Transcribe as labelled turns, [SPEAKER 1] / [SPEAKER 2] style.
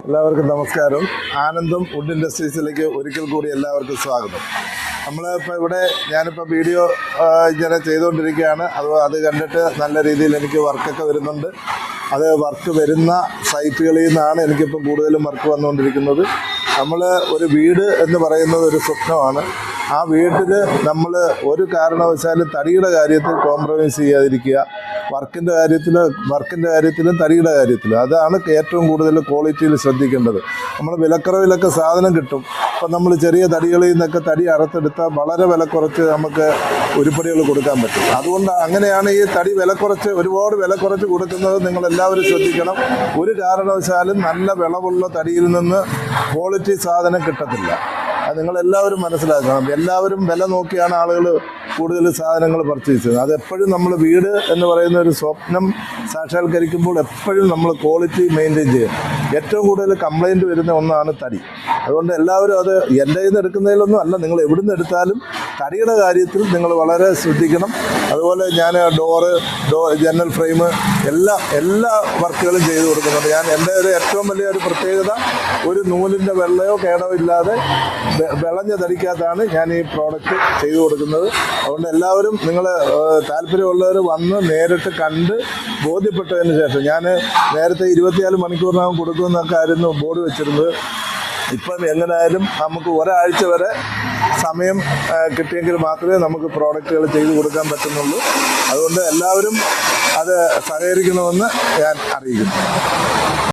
[SPEAKER 1] എല്ലാവർക്കും നമസ്കാരം. ആനന്ദം വുഡ് ഇൻഡസ്ട്രീസിലേക്ക് ഒരിക്കൽ കൂടി എല്ലാവർക്കും സ്വാഗതം. ഞാനിപ്പോൾ വീഡിയോ ഇങ്ങനെ ചെയ്തുകൊണ്ടിരിക്കുകയാണ്. അത് കണ്ടിട്ട് നല്ല രീതിയിൽ എനിക്ക് വർക്കൊക്കെ വരുന്നുണ്ട്. അത് വർക്ക് വരുന്ന സൈറ്റുകളിൽ നിന്നാണ് എനിക്കിപ്പോൾ കൂടുതലും വർക്ക് വന്നുകൊണ്ടിരിക്കുന്നത്. നമ്മൾ ഒരു വീട് എന്ന് പറയുന്നത് ഒരു സ്വപ്നമാണ്. ആ വീട്ടിൽ നമ്മൾ ഒരു കാരണവശാലും തടിയുടെ കാര്യത്തിൽ കോംപ്രമൈസ് ചെയ്യാതിരിക്കുക. വർക്കിൻ്റെ കാര്യത്തിലും തടിയുടെ കാര്യത്തിലും അതാണ് ഏറ്റവും കൂടുതൽ ക്വാളിറ്റിയിൽ ശ്രദ്ധിക്കേണ്ടത്. നമ്മൾ വിലക്കുറവിലൊക്കെ സാധനം കിട്ടും. അപ്പം നമ്മൾ ചെറിയ തടികളിൽ നിന്നൊക്കെ തടി അറുത്തെടുത്താൽ വളരെ വില കുറച്ച് നമുക്ക് ഉരുപ്പടികൾ കൊടുക്കാൻ പറ്റും. അതുകൊണ്ട് അങ്ങനെയാണ് ഈ തടി ഒരുപാട് വില കുറച്ച് കൊടുക്കുന്നത്. നിങ്ങളെല്ലാവരും ശ്രദ്ധിക്കണം. ഒരു കാരണവശാലും നല്ല വിളവുള്ള തടിയിൽ നിന്ന് ക്വാളിറ്റി സാധനം കിട്ടത്തില്ല. അത് നിങ്ങളെല്ലാവരും മനസ്സിലാക്കണം. എല്ലാവരും വില നോക്കിയാണ് ആളുകൾ കൂടുതൽ സാധനങ്ങൾ പർച്ചേസ് ചെയ്യുന്നത്. അതെപ്പോഴും നമ്മൾ വീട് എന്ന് പറയുന്ന ഒരു സ്വപ്നം സാക്ഷാത്കരിക്കുമ്പോൾ എപ്പോഴും നമ്മൾ ക്വാളിറ്റി മെയിൻറ്റെയിൻ ചെയ്യും. ഏറ്റവും കൂടുതൽ കംപ്ലൈൻറ്റ് വരുന്ന ഒന്നാണ് തടി. അതുകൊണ്ട് എല്ലാവരും അത് എൻ്റെ കയ്യിൽ നിന്ന് എടുക്കുന്നതിലൊന്നും അല്ല, നിങ്ങൾ എവിടെ നിന്ന് എടുത്താലും തടിയുടെ കാര്യത്തിൽ നിങ്ങൾ വളരെ ശ്രദ്ധിക്കണം. അതുപോലെ ഞാൻ ജനൽ ഫ്രെയിം എല്ലാ വർക്കുകളും ചെയ്തു കൊടുക്കുന്നുണ്ട്. എൻ്റെ ഒരു ഏറ്റവും വലിയൊരു പ്രത്യേകത, ഒരു നൂലിൻ്റെ വെള്ളയോ കേടോ ഇല്ലാതെ വിളഞ്ഞ തടിക്കകത്താണ് ഞാൻ ഈ പ്രോഡക്റ്റ് ചെയ്തു കൊടുക്കുന്നത്. അതുകൊണ്ട് എല്ലാവരും നിങ്ങൾ താല്പര്യമുള്ളവർ വന്ന് നേരിട്ട് കണ്ട് ബോധ്യപ്പെട്ടതിന് ശേഷം, ഞാൻ നേരത്തെ 24 മണിക്കൂറിനകം കൊടുക്കുമെന്നൊക്കെ ആയിരുന്നു ബോർഡ് വെച്ചിരുന്നത്. ഇപ്പം എങ്ങനെയായാലും നമുക്ക് ഒരാഴ്ച വരെ സമയം കിട്ടിയെങ്കിൽ മാത്രമേ നമുക്ക് പ്രോഡക്റ്റുകൾ ചെയ്തു കൊടുക്കാൻ പറ്റുന്നുള്ളൂ. അതുകൊണ്ട് എല്ലാവരും അത് സഹകരിക്കണമെന്ന് ഞാൻ അറിയിക്കുന്നു.